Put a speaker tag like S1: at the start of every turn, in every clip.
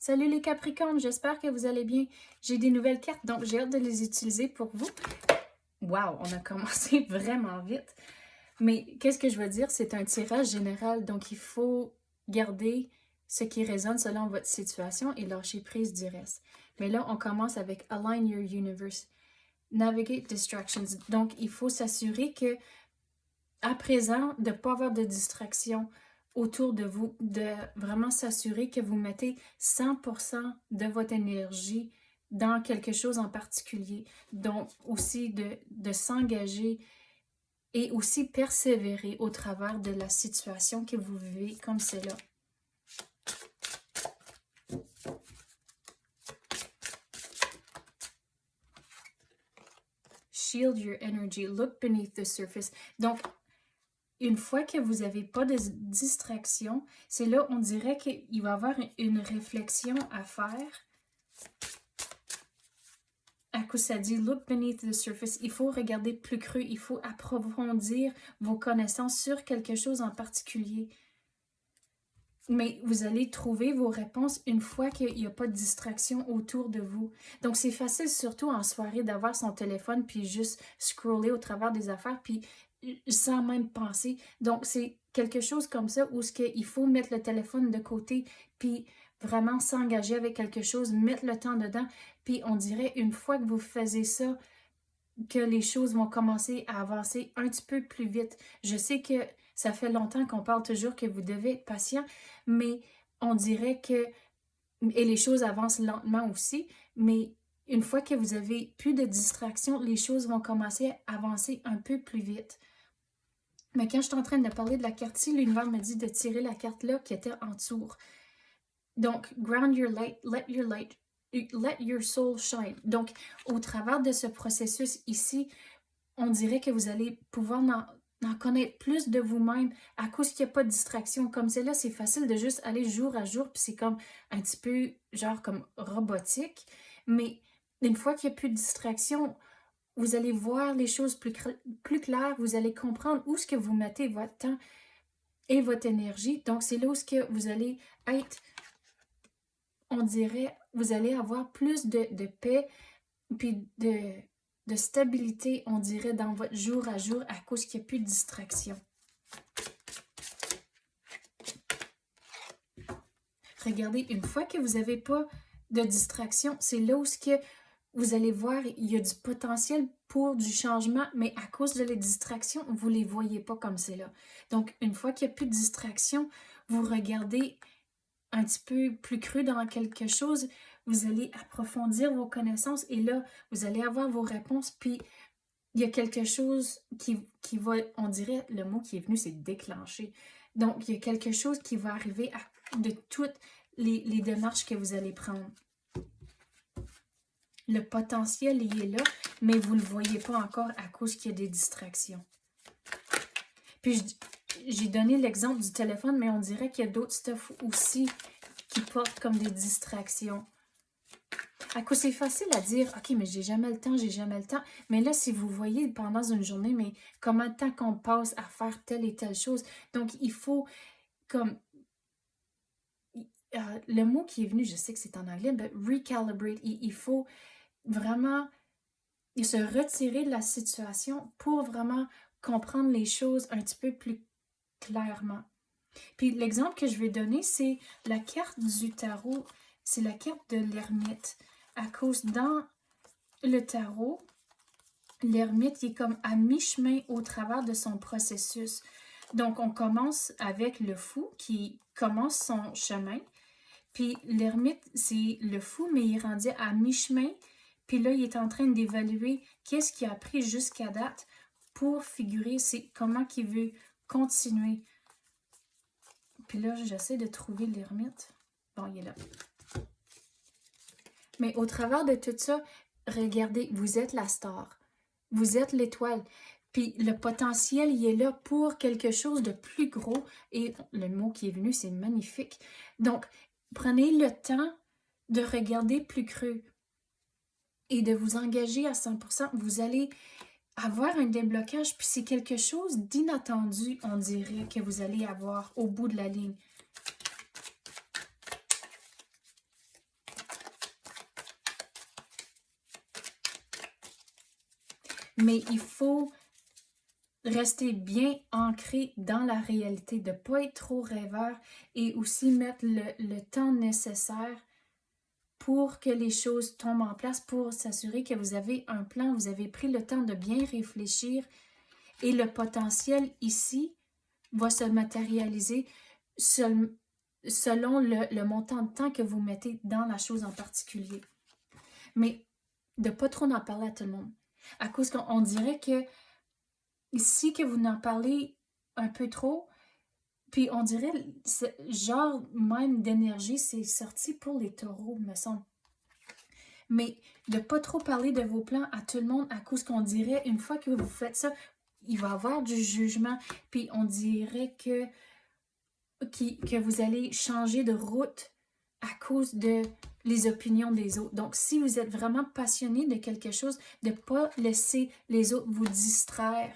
S1: Salut les Capricornes, j'espère que vous allez bien. J'ai des nouvelles cartes, donc j'ai hâte de les utiliser pour vous. Wow, on a commencé vraiment vite. Mais qu'est-ce que je veux dire? C'est un tirage général, donc il faut garder ce qui résonne selon votre situation et lâcher prise du reste. Mais là, on commence avec Align Your Universe, Navigate Distractions. Donc, il faut s'assurer que, à présent, de ne pas avoir de distraction autour de vous, de vraiment s'assurer que vous mettez 100% de votre énergie dans quelque chose en particulier. Donc, aussi de s'engager et aussi persévérer au travers de la situation que vous vivez comme c'est là. Shield your energy, look beneath the surface. Donc, une fois que vous n'avez pas de distraction, c'est là on dirait qu'il va y avoir une réflexion à faire. À coup ça dit look beneath the surface, il faut regarder plus creux, il faut approfondir vos connaissances sur quelque chose en particulier. Mais vous allez trouver vos réponses une fois qu'il n'y a pas de distraction autour de vous. Donc c'est facile surtout en soirée d'avoir son téléphone puis juste scroller au travers des affaires puis sans même penser. Donc c'est quelque chose comme ça où il faut mettre le téléphone de côté puis vraiment s'engager avec quelque chose, mettre le temps dedans. Puis on dirait une fois que vous faisiez ça, que les choses vont commencer à avancer un petit peu plus vite. Je sais que ça fait longtemps qu'on parle toujours que vous devez être patient, mais on dirait que, et les choses avancent lentement aussi, mais une fois que vous avez plus de distractions, les choses vont commencer à avancer un peu plus vite. Mais quand je suis en train de parler de la carte-ci, l'univers me dit de tirer la carte-là qui était en tour. Donc, ground your light, let your soul shine. Donc, au travers de ce processus ici, on dirait que vous allez pouvoir en connaître plus de vous-même à cause qu'il n'y a pas de distraction. Comme c'est là, c'est facile de juste aller jour à jour, puis c'est comme un petit peu genre comme robotique. Mais une fois qu'il n'y a plus de distraction, vous allez voir les choses plus claires, vous allez comprendre où est-ce que vous mettez votre temps et votre énergie. Donc, c'est là où est-ce que vous allez être, on dirait, vous allez avoir plus de paix, puis de stabilité, on dirait, dans votre jour à jour à cause qu'il n'y a plus de distraction. Regardez, une fois que vous n'avez pas de distraction, c'est là où vous allez voir, il y a du potentiel pour du changement, mais à cause de la distraction, vous ne les voyez pas comme c'est là. Donc, une fois qu'il n'y a plus de distraction, vous regardez un petit peu plus cru dans quelque chose, vous allez approfondir vos connaissances et là, vous allez avoir vos réponses, puis il y a quelque chose qui va, on dirait, le mot qui est venu, c'est déclencher. Donc, il y a quelque chose qui va arriver de toutes les démarches que vous allez prendre. Le potentiel, il est là, mais vous ne le voyez pas encore à cause qu'il y a des distractions. Puis, j'ai donné l'exemple du téléphone, mais on dirait qu'il y a d'autres stuff aussi qui portent comme des distractions. À cause c'est facile à dire, OK, mais j'ai jamais le temps, j'ai jamais le temps. Mais là, si vous voyez pendant une journée, mais combien de temps qu'on passe à faire telle et telle chose. Donc, il faut comme... le mot qui est venu, je sais que c'est en anglais, mais recalibrate. Il faut vraiment se retirer de la situation pour vraiment comprendre les choses un petit peu plus clairement. Puis l'exemple que je vais donner, c'est la carte du tarot. C'est la carte de l'ermite. À cause dans le tarot, l'ermite est comme à mi-chemin au travers de son processus. Donc, on commence avec le fou qui commence son chemin. Puis l'ermite, c'est le fou, mais il est rendu à mi-chemin. Puis là, il est en train d'évaluer qu'est-ce qu'il a appris jusqu'à date pour figurer comment il veut continuer. Puis là, j'essaie de trouver l'ermite. Bon, il est là. Mais au travers de tout ça, regardez, vous êtes la star. Vous êtes l'étoile. Puis le potentiel, il est là pour quelque chose de plus gros. Et le mot qui est venu, c'est magnifique. Donc, prenez le temps de regarder plus creux et de vous engager à 100%. Vous allez avoir un déblocage, puis c'est quelque chose d'inattendu, on dirait, que vous allez avoir au bout de la ligne. Mais il faut rester bien ancré dans la réalité, de ne pas être trop rêveur et aussi mettre le temps nécessaire pour que les choses tombent en place, pour s'assurer que vous avez un plan, vous avez pris le temps de bien réfléchir et le potentiel ici va se matérialiser selon le montant de temps que vous mettez dans la chose en particulier. Mais de ne pas trop en parler à tout le monde. À cause qu'on dirait que ici que vous en parlez un peu trop, puis on dirait ce genre même d'énergie, c'est sorti pour les taureaux, me semble. Mais de ne pas trop parler de vos plans à tout le monde à cause qu'on dirait, une fois que vous faites ça, il va y avoir du jugement, puis on dirait que vous allez changer de route à cause de les opinions des autres. Donc, si vous êtes vraiment passionné de quelque chose, de ne pas laisser les autres vous distraire.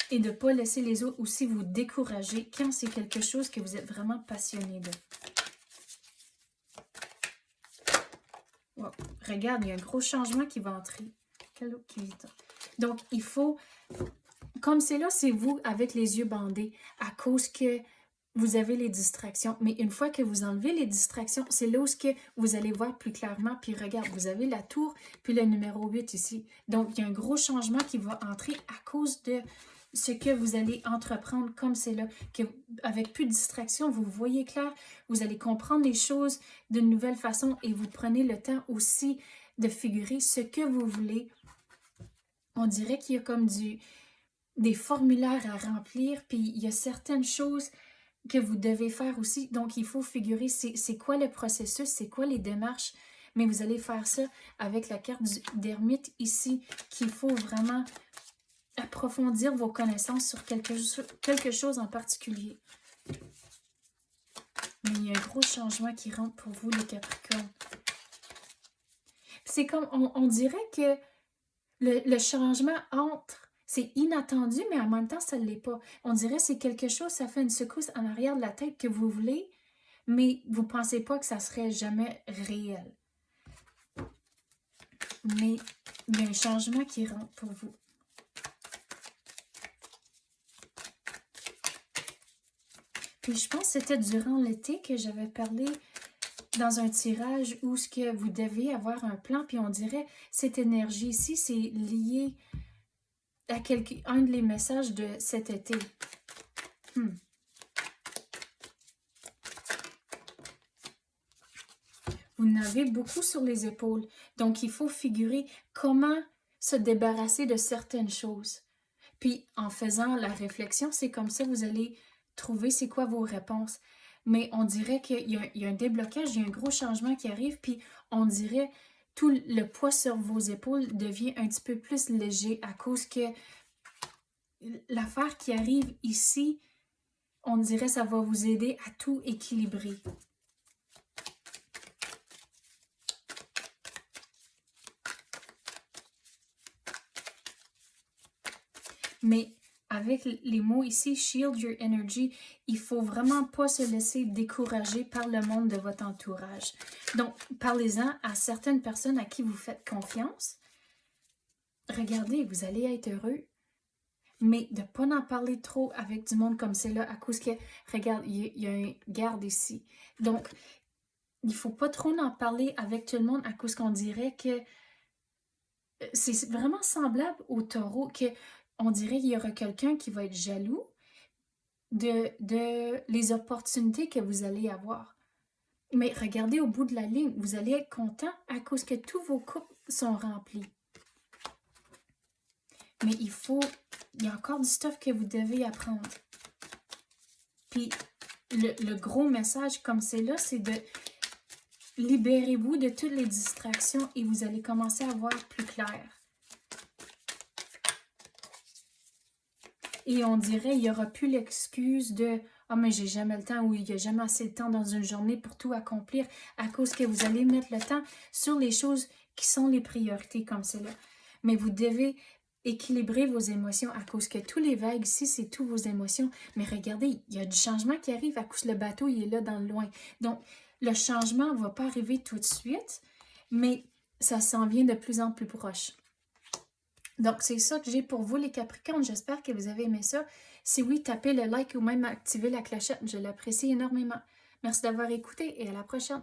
S1: Et de ne pas laisser les autres aussi vous décourager quand c'est quelque chose que vous êtes vraiment passionné de. Wow. Regarde, il y a un gros changement qui va entrer. Donc, il faut... Comme c'est là, c'est vous avec les yeux bandés à cause que vous avez les distractions. Mais une fois que vous enlevez les distractions, c'est là où vous allez voir plus clairement. Puis regarde, vous avez la tour, puis le numéro 8 ici. Donc, il y a un gros changement qui va entrer à cause de ce que vous allez entreprendre comme c'est là. Avec plus de distractions, vous voyez clair, vous allez comprendre les choses d'une nouvelle façon et vous prenez le temps aussi de figurer ce que vous voulez. On dirait qu'il y a comme des formulaires à remplir, puis il y a certaines choses que vous devez faire aussi. Donc, il faut figurer c'est quoi le processus, c'est quoi les démarches, mais vous allez faire ça avec la carte d'ermite ici, qu'il faut vraiment approfondir vos connaissances sur quelque chose en particulier. Mais il y a un gros changement qui rentre pour vous, les Capricornes. C'est comme, on dirait que le changement entre... C'est inattendu, mais en même temps, ça ne l'est pas. On dirait que c'est quelque chose, ça fait une secousse en arrière de la tête que vous voulez, mais vous ne pensez pas que ça serait jamais réel. Mais il y a un changement qui rentre pour vous. Puis je pense que c'était durant l'été que j'avais parlé dans un tirage où ce que vous devez avoir un plan, puis on dirait cette énergie ici, c'est lié à un des messages de cet été. Vous en avez beaucoup sur les épaules, donc il faut figurer comment se débarrasser de certaines choses. Puis en faisant la réflexion, c'est comme ça que vous allez trouver c'est quoi vos réponses. Mais on dirait qu'il y a un déblocage, il y a un gros changement qui arrive, puis on dirait tout le poids sur vos épaules devient un petit peu plus léger à cause que l'affaire qui arrive ici, on dirait ça va vous aider à tout équilibrer. Mais avec les mots ici, shield your energy, il faut vraiment pas se laisser décourager par le monde de votre entourage. Donc, parlez-en à certaines personnes à qui vous faites confiance. Regardez, vous allez être heureux, mais de ne pas en parler trop avec du monde comme c'est là, à cause que, regarde, il y a un garde ici. Donc, il ne faut pas trop en parler avec tout le monde à cause qu'on dirait que c'est vraiment semblable au taureau, que on dirait qu'il y aura quelqu'un qui va être jaloux de les opportunités que vous allez avoir. Mais regardez au bout de la ligne, vous allez être content à cause que tous vos coupes sont remplis. Mais il y a encore du stuff que vous devez apprendre. Puis le gros message comme c'est là, c'est de libérez-vous de toutes les distractions et vous allez commencer à voir plus clair. Et on dirait qu'il n'y aura plus l'excuse de « Ah, mais j'ai jamais le temps » ou « Il n'y a jamais assez de temps dans une journée pour tout accomplir » à cause que vous allez mettre le temps sur les choses qui sont les priorités comme cela. Mais vous devez équilibrer vos émotions à cause que tous les vagues ici, c'est tous vos émotions. Mais regardez, il y a du changement qui arrive à cause que le bateau, il est là dans le loin. Donc, le changement ne va pas arriver tout de suite, mais ça s'en vient de plus en plus proche. Donc, c'est ça que j'ai pour vous, les Capricornes. J'espère que vous avez aimé ça. Si oui, tapez le like ou même activez la clochette. Je l'apprécie énormément. Merci d'avoir écouté et à la prochaine.